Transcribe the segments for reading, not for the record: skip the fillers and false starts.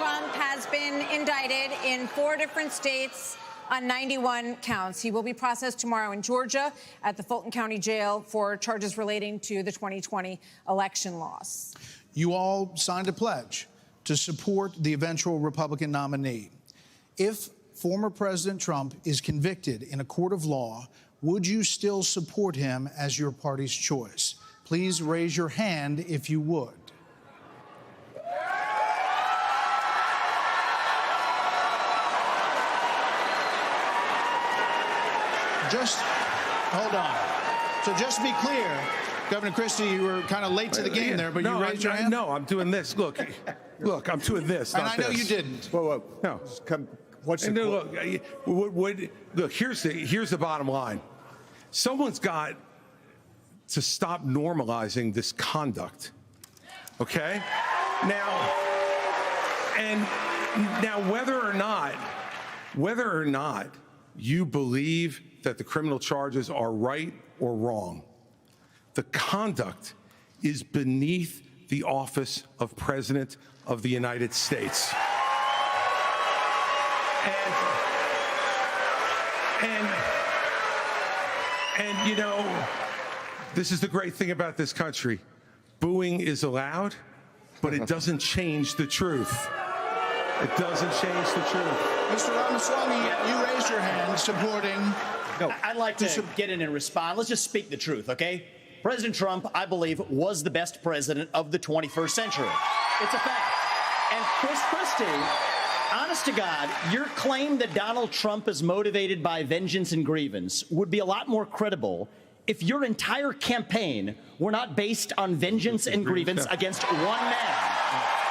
Trump has been indicted in 4 different states on 91 counts. He will be processed tomorrow in Georgia at the Fulton County Jail for charges relating to the 2020 election loss. You all signed a pledge to support the eventual Republican nominee. If former President Trump is convicted in a court of law, would you still support him as your party's choice? Please raise your hand if you would. Just hold on. So just to be clear, Governor Christie, you were kind of late to the game there, but you raised your hand? No, I'm doing this. Look, I'm doing this. And not I know this. you didn't. Whoa. No. What's the Look, here's the bottom line. Someone's got to stop normalizing this conduct. Okay? Now whether or not you believe that the criminal charges are right or wrong, the conduct is beneath the office of President of the United States. And you know, this is the great thing about this country. Booing is allowed, but it doesn't change the truth. It doesn't change the truth. Mr. Ramaswamy, you raised your hand supporting. No, I'd like to get in and respond. Let's just speak the truth, okay? President Trump, I believe, was the best president of the 21st century. It's a fact. And Christie, honest to God, your claim that Donald Trump is motivated by vengeance and grievance would be a lot more credible if your entire campaign were not based on vengeance and grievance against one man.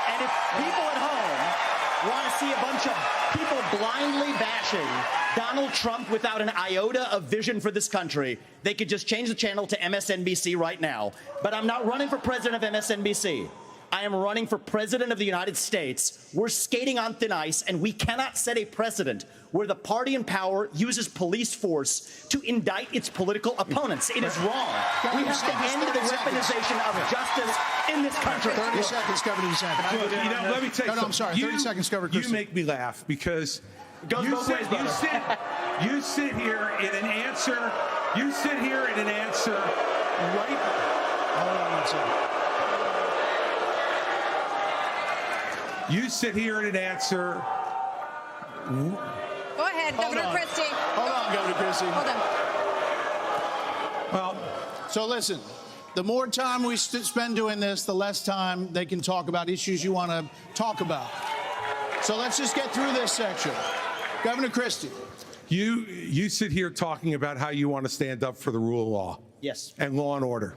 And if people at home want to see a bunch of people blindly bashing Donald Trump without an iota of vision for this country, they could just change the channel to MSNBC right now. But I'm not running for president of MSNBC. I am running for president of the United States. We're skating on thin ice, and we cannot set a precedent where the party in power uses police force to indict its political opponents. It is wrong. We have to end the weaponization of justice in this country. 30 seconds, Governor DeSantis. Look, let me take No, I'm sorry. 30 seconds, Governor Christie. You make me laugh because you sit here in an answer. You sit here in an answer right. Hold on one second. You sit here in an answer. Go ahead, Governor Christie. Hold on, Governor Christie. Hold on. Well, so listen, the more time we spend doing this, the less time they can talk about issues you want to talk about. So let's just get through this section. Governor Christie. You sit here talking about how you want to stand up for the rule of law. Yes. And law and order.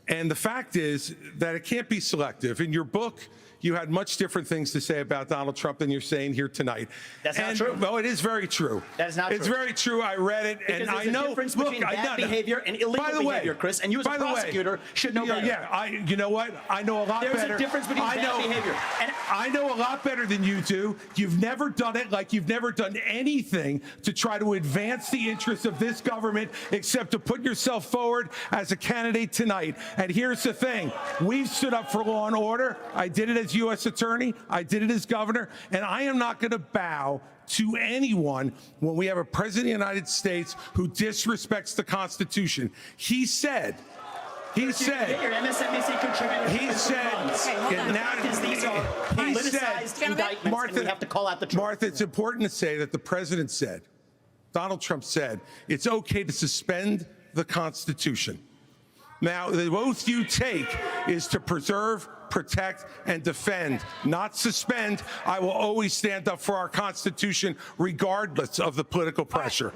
And the fact is that it can't be selective. In your book, you had much different things to say about Donald Trump than you're saying here tonight. That's not true. Well, it is very true. That is not true. It's very true. I read it, and I know. There's a difference between bad behavior and illegal behavior, Chris. And you, as a prosecutor, should know better. Yeah, you know what? I know a lot better. There's a difference between bad behavior. And I know a lot better than you do. You've never done it like you've never done anything to try to advance the interests of this government except to put yourself forward as a candidate tonight. And here's the thing. We've stood up for law and order. I did it as U.S. attorney. I did it as governor. And I am not going to bow to anyone when we have a president of the United States who disrespects the Constitution. He said, your MSNBC contributor. he said, these are politicized indictments, Martha, and we have to call out the truth. Martha, it's important to say that the president said, Donald Trump said, it's okay to suspend the Constitution. Now, the oath you take is to preserve, protect, and defend, not suspend. I will always stand up for our Constitution, regardless of the political pressure.